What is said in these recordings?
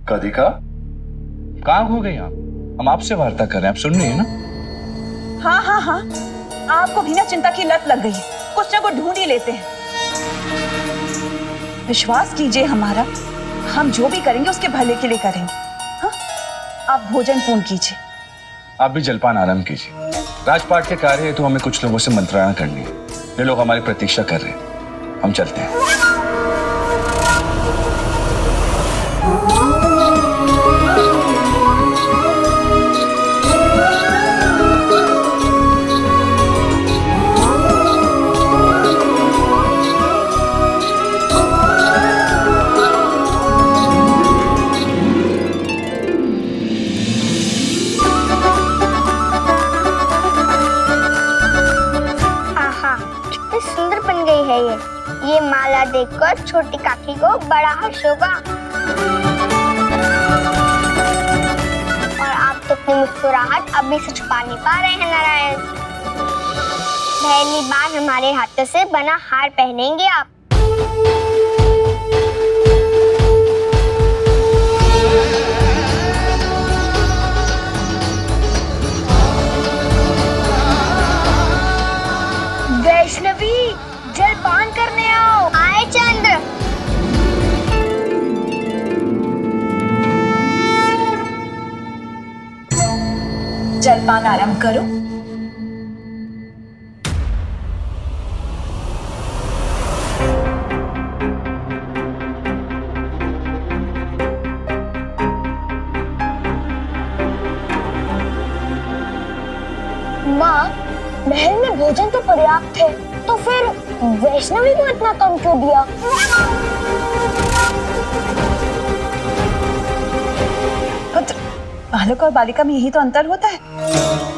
कदिका, कहाँ खो गई आप? हम आपसे वार्ता कर रहे हैं, आप सुन रही है ना? हाँ हाँ हाँ, आपको भी ना चिंता की लत लग गई है। कुछ ना कुछ ढूंढ ही लेते हैं। विश्वास कीजिए हमारा, हम जो भी करेंगे उसके भले के लिए करेंगे। हाँ? आप भोजन पूर्ण कीजिए। आप भी जलपान आराम कीजिए। राजपाट के कार्य है तो हमें कुछ लोगों से मंत्रणा करनी है। ये लोग हमारी प्रतीक्षा कर रहे हैं, हम चलते हैं। ये माला देखकर छोटी काकी को बड़ा हर्ष होगा। और आप तो अपनी मुस्कुराहट अभी से छुपा नहीं पा रहे हैं नारायण। पहली बार हमारे हाथों से बना हार पहनेंगे आप। वैष्णवी, जलपान करने आओ। आए चंद्र। जलपान आरंभ करो। माँ, महल में भोजन तो पर्याप्त है, तो फिर वैष्णवी को इतना कम क्यों दिया? पुत्र, बालक और बालिका में यही तो अंतर होता है।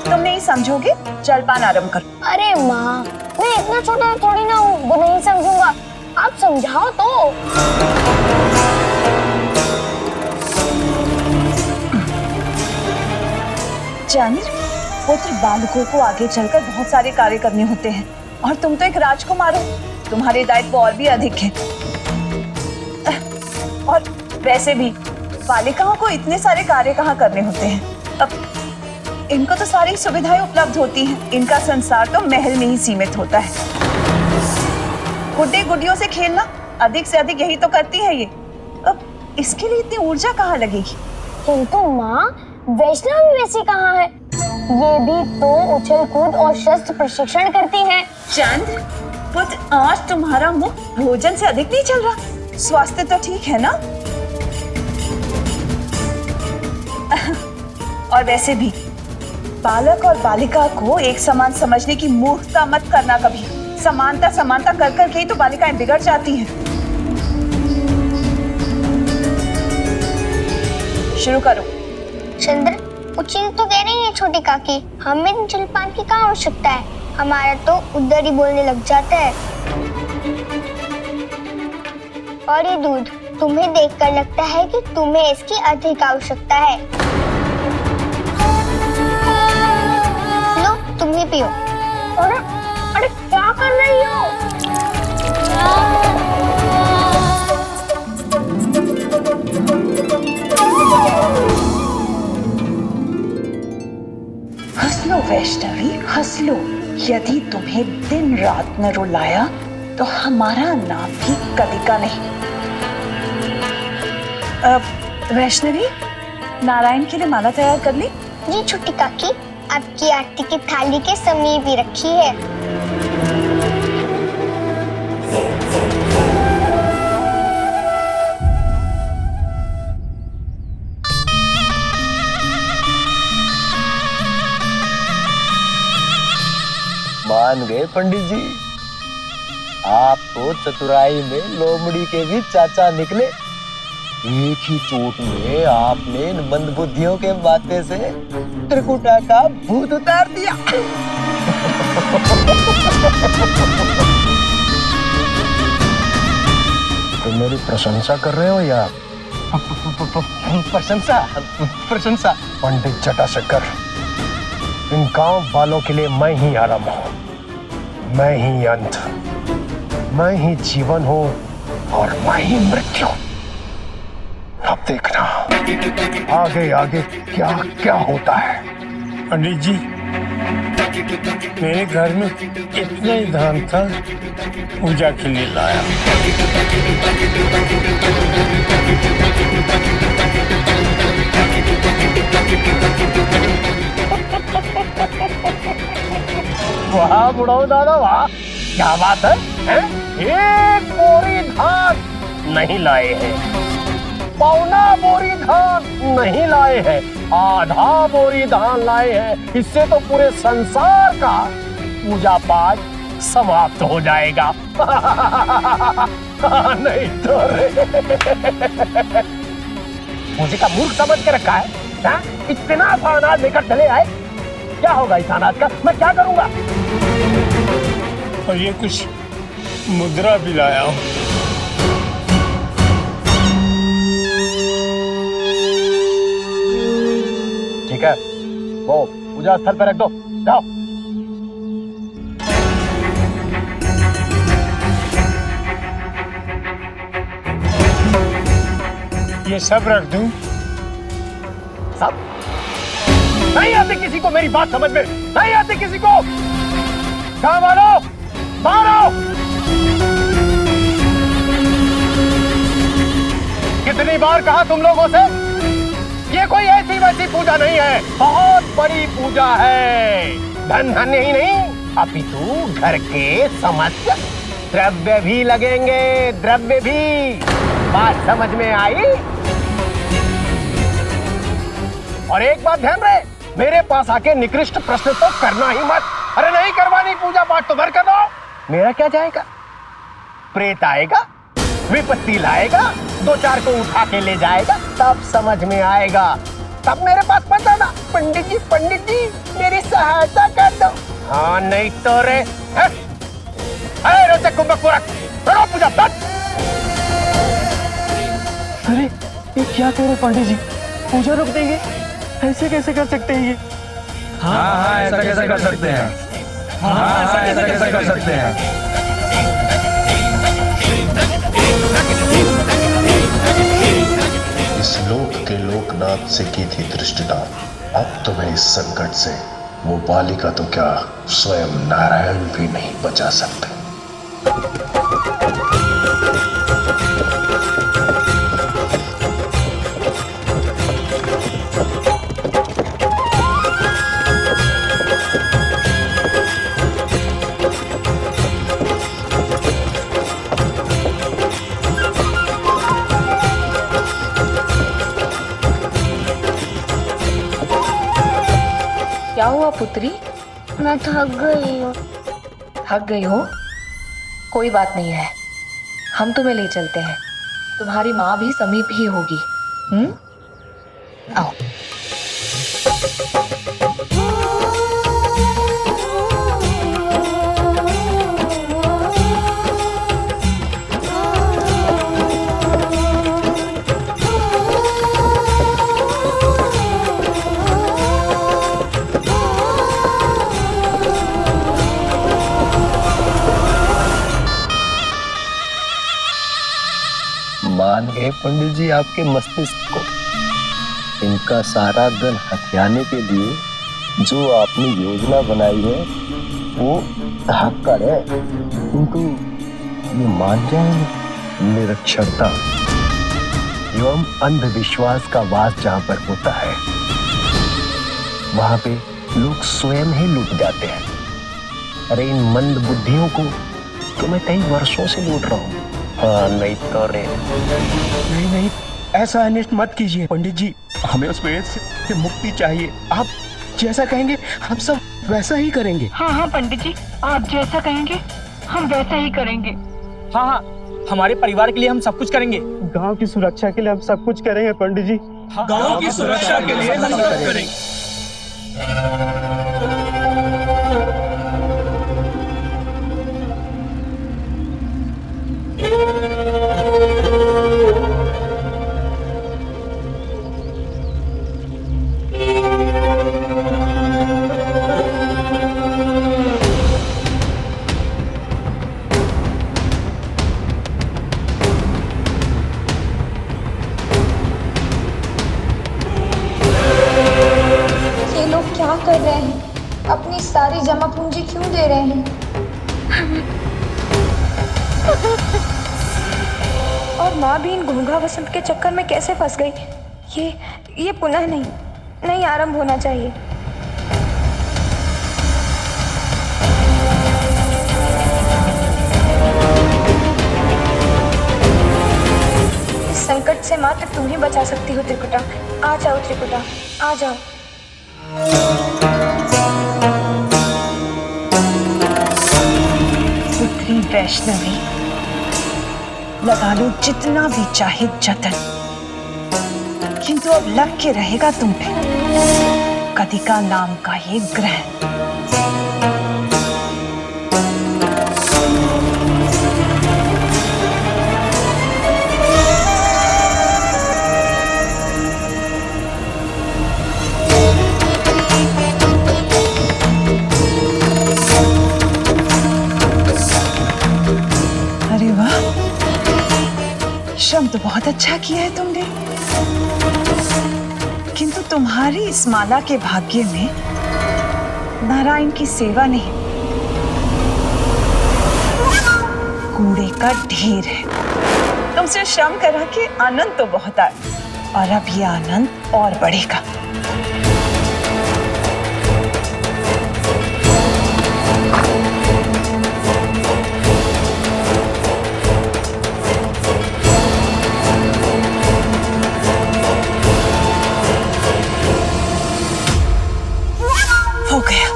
तुम नहीं समझोगे? जलपान आरंभ करो। अरे माँ, मैं इतना छोटा थोड़ी ना हूँ, वो नहीं समझूंगा। आप समझाओ तो। चंद्र, पुत्र, बालकों को आगे चलकर बहुत सारे कार्य करने होते हैं और तुम तो एक राजकुमार हो, तुम्हारे दायित्व और भी अधिक है। और वैसे भी बालिकाओं को इतने सारे कार्य कहाँ करने होते हैं। अब इनको तो सारी सुविधाएं उपलब्ध होती हैं। इनका संसार तो महल में ही सीमित होता है। गुड्डे गुड्डियों से खेलना, अधिक से अधिक यही तो करती है ये। अब इसके लिए इतनी ऊर्जा कहाँ लगेगी? किंतु माँ, वैष्णवी वैसी कहाँ है? ये भी तो उछल कूद और शस्त्र प्रशिक्षण करती हैं। चंद्र, पुत्र, आज तुम्हारा मुख भोजन से अधिक नहीं चल रहा। स्वास्थ्य तो ठीक है ना? और वैसे भी बालक और बालिका को एक समान समझने की मूर्खता मत करना कभी। समानता समानता कर कर के ही तो बालिकाएं बिगड़ जाती हैं। शुरू करो। चंद्र, उचित तो कह रही है छोटी काकी, हमें जलपान की क्या आवश्यकता है? हमारा तो उधर ही बोलने लग जाता है। और ये दूध तुम्हें देखकर लगता है कि तुम्हें इसकी अधिक आवश्यकता है। लो, तुम ही पियो। अरे क्या कर रही हो? हंस लो वैष्णवी, हंस लो। यदि तुम्हें दिन रात न रुलाया तो हमारा नाम भी कदिका नहीं। वैष्णवी, नारायण के लिए माला तैयार कर ली? जी छोटी काकी, आपकी आरती की थाली के समीप ही रखी है। मान गए पंडित जी, आप तो चतुराई में लोमड़ी के भी चाचा निकले। एक ही चोट में आपने इन मंदबुद्धियों के बातें से त्रिकुटा का भूत उतार दिया। तो मेरी प्रशंसा कर रहे हो या प्रशंसा? प्रशंसा पंडित जटाशंकर, इन गांव वालों के लिए मैं ही आरंभ हूं, मैं ही अंत, मैं ही जीवन हूं और मैं ही मृत्यु। अब देखना। आगे आगे क्या क्या होता है? पंडित जी, मेरे घर में इतना ही धान था, पूजा के लिए लाया। वाह बुढ़ाऊ दादा वाह, क्या बात है, हैं? एक बोरी धान नहीं लाए हैं, पौना बोरी धान नहीं लाए हैं, आधा बोरी धान लाए हैं। इससे तो पूरे संसार का पूजा पाठ समाप्त हो जाएगा। नहीं तो रे। मुझे का मूर्ख समझ के रखा है, हा? इतना सा अनाज लेकर चले आए, क्या होगा इस अनाज का? मैं क्या करूंगा? और ये कुछ मुद्रा भी लाया हूँ। ठीक है, वो पूजा स्थल पर रख दो, जाओ। ये सब रख दूं? सब नहीं आते किसी को, मेरी बात समझ में नहीं आती किसी को। कहां मारो, मारो। कितनी बार कहा तुम लोगों से, ये कोई ऐसी वैसी पूजा नहीं है, बहुत बड़ी पूजा है। धन धन ही नहीं, अपितु घर के समस्त द्रव्य भी लगेंगे, द्रव्य भी। बात समझ में आई? और एक बात ध्यान रहे, मेरे पास आके निकृष्ट प्रश्न तो करना ही मत। अरे नहीं करवानी पूजा पाठ तो घर कर दो, मेरा क्या जाएगा? प्रेत आएगा, विपत्ति लाएगा, दो चार को उठा के ले जाएगा, तब समझ में आएगा। तब मेरे पास मत आना, पंडित जी मेरी सहायता कर दो। हाँ नहीं तो रे, रोचक कुंभक पूरक, करो पूजा पाठ। अरे ये क्या कह रहे पंडित जी, पूजा रोक देंगे? ऐसे कैसे कर सकते हैं ये? हाँ ऐसा कैसे कर सकते हैं? हाँ ऐसा कैसे कर सकते हैं? इस लोक के लोकनाथ से की थी दृष्टता, अब तुम्हें इस संकट से वो बालिका तो क्या स्वयं नारायण भी नहीं बचा सकते। क्या हुआ पुत्री? मैं थक गई हूँ। थक गई हो? कोई बात नहीं है, हम तुम्हें ले चलते हैं, तुम्हारी माँ भी समीप ही होगी। आओ। मान गए पंडित जी आपके मस्तिष्क को। इनका सारा दल हथियाने के लिए जो आपने योजना बनाई है वो धाकड़ है, किंतु ये मान जाए निरक्षरता एवं अंधविश्वास का वास जहां पर होता है वहां पे लोग स्वयं ही लूट जाते हैं। अरे इन मंद बुद्धियों को तो मैं कई वर्षों से लूट रहा हूँ। हाँ नहीं तो रे। नहीं, ऐसा अनिष्ट मत कीजिए पंडित जी, हमें उस प्रेत से मुक्ति चाहिए। आप जैसा कहेंगे हम सब वैसा ही करेंगे। हाँ पंडित जी, आप जैसा कहेंगे हम वैसा ही करेंगे। हाँ, हमारे परिवार के लिए हम सब कुछ करेंगे। गांव की सुरक्षा के लिए हम सब कुछ करेंगे पंडित जी। गांव की सुरक्षा के लिए हम सब करेंगे। कर रहे हैं? अपनी सारी जमा पूंजी क्यों दे रहे हैं? और माँ भी इन घोंघा वसंत के चक्कर में कैसे फंस गई? ये पुनः नहीं आरंभ होना चाहिए। इस संकट से मात्र तुम ही बचा सकती हो त्रिकुटा। आ जाओ त्रिकुटा, आ जाओ। पुत्री वैष्णवी, लगा लो जितना भी चाहे जतन, किंतु अब लग के रहेगा तुम पे कदिका नाम का ये ग्रहण। अरे वाह, श्रम तो बहुत अच्छा किया है तुमने, किंतु तुम्हारी इस माला के भाग्य में नारायण की सेवा नहीं, कूड़े का ढेर है। तुमसे श्रम करा के आनंद तो बहुत आया, और अब ये आनंद और बढ़ेगा। हो गया।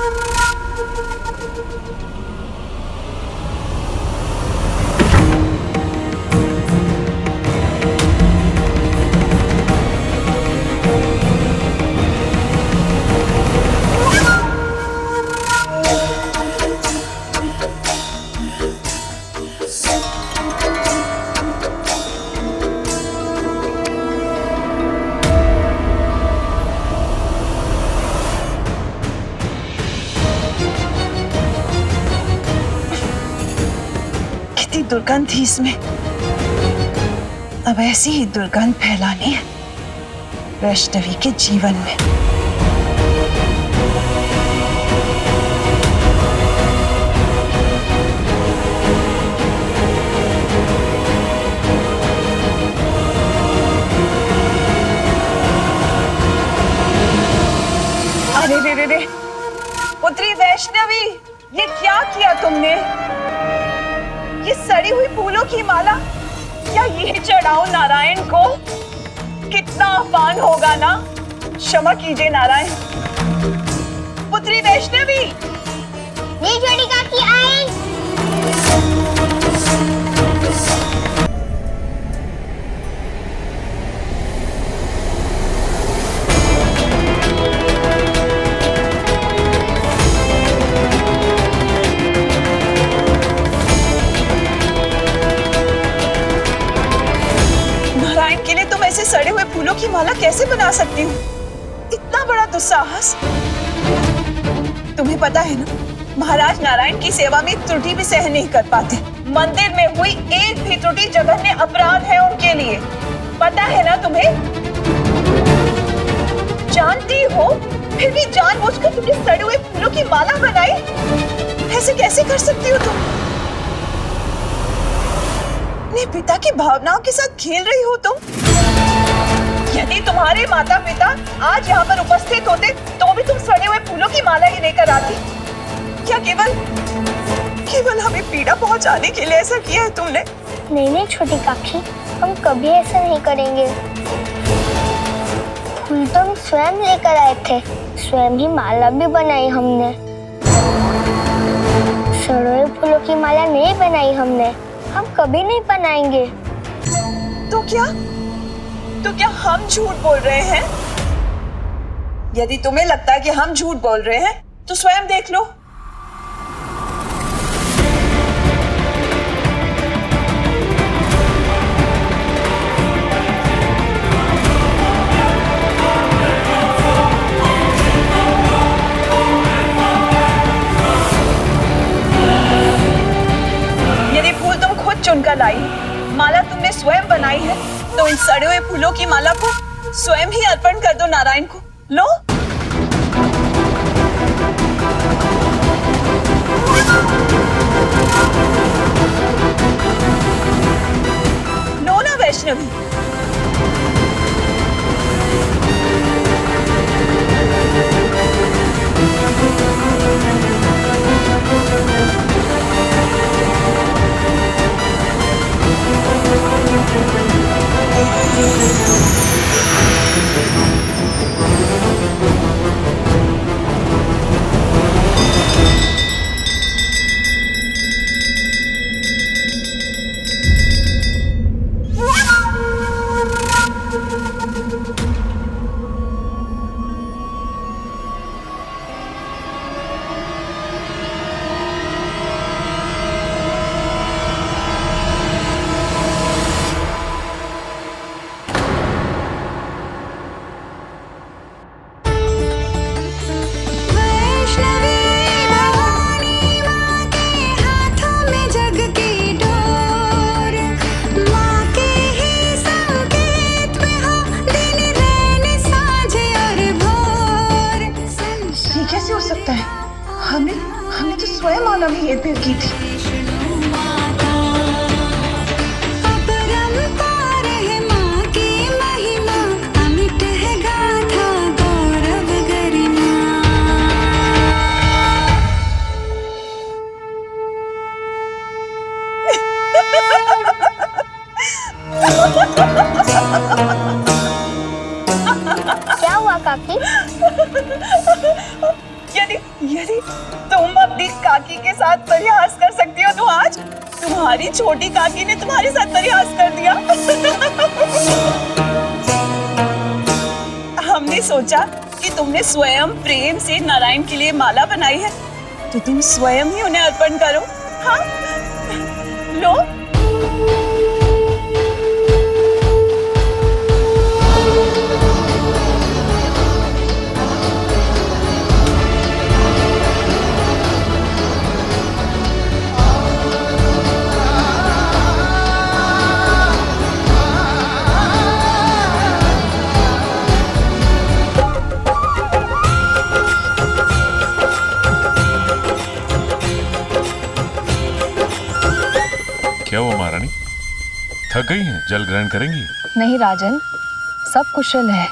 दुर्गंध थी इसमें, अब ऐसी ही दुर्गंध फैलानी है वैष्णवी के जीवन में। अरे रे, पुत्री वैष्णवी, ये क्या किया तुमने? ये सड़ी हुई फूलों की माला, क्या ये चढ़ाओ नारायण को? कितना अपमान होगा ना। क्षमा कीजिए नारायण। पुत्री वैष्णवी, ये छोटी काकी आए। ऐसे सड़े हुए फूलों की माला कैसे बना सकती हूँ? इतना बड़ा दुस्साहस। तुम्हें पता है ना, महाराज नारायण की सेवा में त्रुटि भी सहन नहीं कर पाते। मंदिर में हुई एक भी त्रुटि जघन्य अपराध है उनके लिए। पता है ना तुम्हें? जानती हो, फिर भी जानबूझकर तुमने सड़े हुए फूलों की माला बनाई। ऐसे कैसे कर सकती हो तुम? अपने पिता की भावनाओं के साथ खेल रही हो तुम। यदि तुम्हारे माता पिता आज यहाँ पर उपस्थित होते तो भी तुम सड़े हुए फूलों की माला ही लेकर आती। क्या केवल हमें पीड़ा पहुँचाने के लिए ऐसा किया है तुमने? नहीं छोटी काकी, हम कभी ऐसा नहीं करेंगे। फूल तो हम स्वयं लेकर आए थे, स्वयं ही माला भी बनाई हमने। सड़े हुए फूलों की माला नहीं बनाई हमने, हम कभी नहीं बनाएंगे। तो क्या हम झूठ बोल रहे हैं? यदि तुम्हें लगता है कि हम झूठ बोल रहे हैं तो स्वयं देख लो। यदि फूल तुम खुद चुनकर लाई, माला तुमने स्वयं बनाई है, तो इन सड़े हुए फूलों की माला को स्वयं ही अर्पण कर दो नारायण को। लो। वैष्णवी। कैसे हो सकता है? हमने तो स्वयं माला में हेरफेर की थी। क्या हुआ काकी? यदि तुम अपनी काकी के साथ परिहास कर सकती हो तो आज तुम्हारी छोटी काकी ने तुम्हारे साथ परिहास कर दिया। हमने सोचा कि तुमने स्वयं प्रेम से नारायण के लिए माला बनाई है तो तुम स्वयं ही उन्हें अर्पण करो। हाँ, लो। क्या हुआ महारानी, थक गई हैं? जल ग्रहण करेंगी? नहीं राजन, सब कुशल है।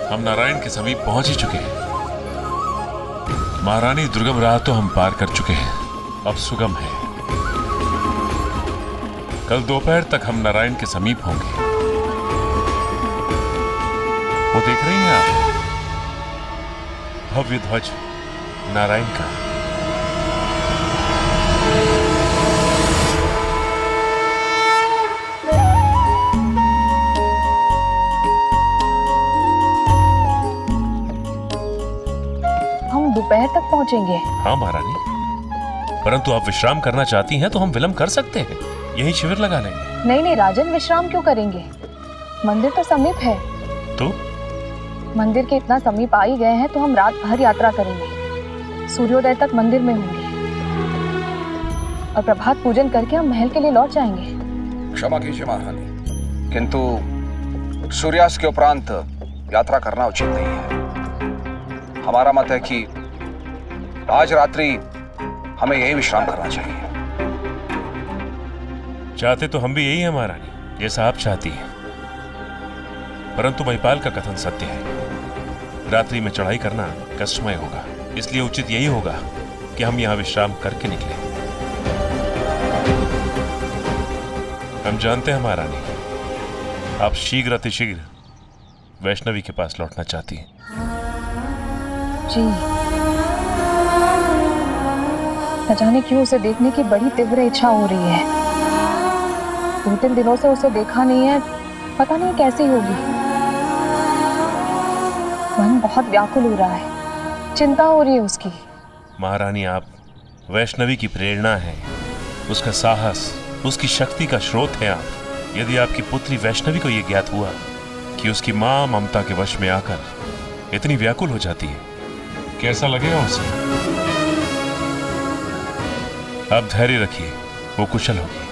हम नारायण के समीप पहुंच ही चुके हैं। महारानी, दुर्गम राह तो हम पार कर चुके हैं, अब सुगम है। कल दोपहर तक हम नारायण के समीप होंगे। वो देख रही हैं आप, भव्य ध्वज नारायण का। हम दोपहर तक पहुंचेंगे। हाँ महारानी, परंतु आप विश्राम करना चाहती हैं तो हम विलंब कर सकते हैं, यही शिविर लगा लेंगे। नहीं राजन, विश्राम क्यों करेंगे? मंदिर तो समीप है। तो मंदिर के इतना समीप आ ही गए हैं तो हम रात भर यात्रा करेंगे। सूर्योदय तक मंदिर में होंगे और प्रभात पूजन करके हम महल के लिए लौट जाएंगे। क्षमा कीजिए महारानी, किंतु सूर्यास्त के उपरांत यात्रा करना उचित नहीं है। हमारा मत है कि आज रात्रि हमें यही विश्राम करना चाहिए। चाहते तो हम भी यही है महारानी, जैसा आप चाहती हैं, परंतु महिपाल का कथन सत्य है। रात्रि में चढ़ाई करना कष्टमय होगा, इसलिए उचित यही होगा कि हम यहां विश्राम करके निकलें। हम जानते हैं महारानी, आप शीघ्र अतिशीघ्र वैष्णवी के पास लौटना चाहती हैं। जी, न जाने क्यों उसे देखने की बड़ी तीव्र इच्छा हो रही है। 2-3 दिनों से उसे देखा नहीं है, पता नहीं कैसी होगी। मन बहुत व्याकुल हो रहा है, चिंता हो रही है उसकी। महारानी, आप वैष्णवी की प्रेरणा है, उसका साहस, उसकी शक्ति का स्रोत है आप। यदि आपकी पुत्री वैष्णवी को यह ज्ञात हुआ कि उसकी मां ममता के वश में आकर इतनी व्याकुल हो जाती है, कैसा लगेगा उसे? आप धैर्य रखिए, वो कुशल होगी।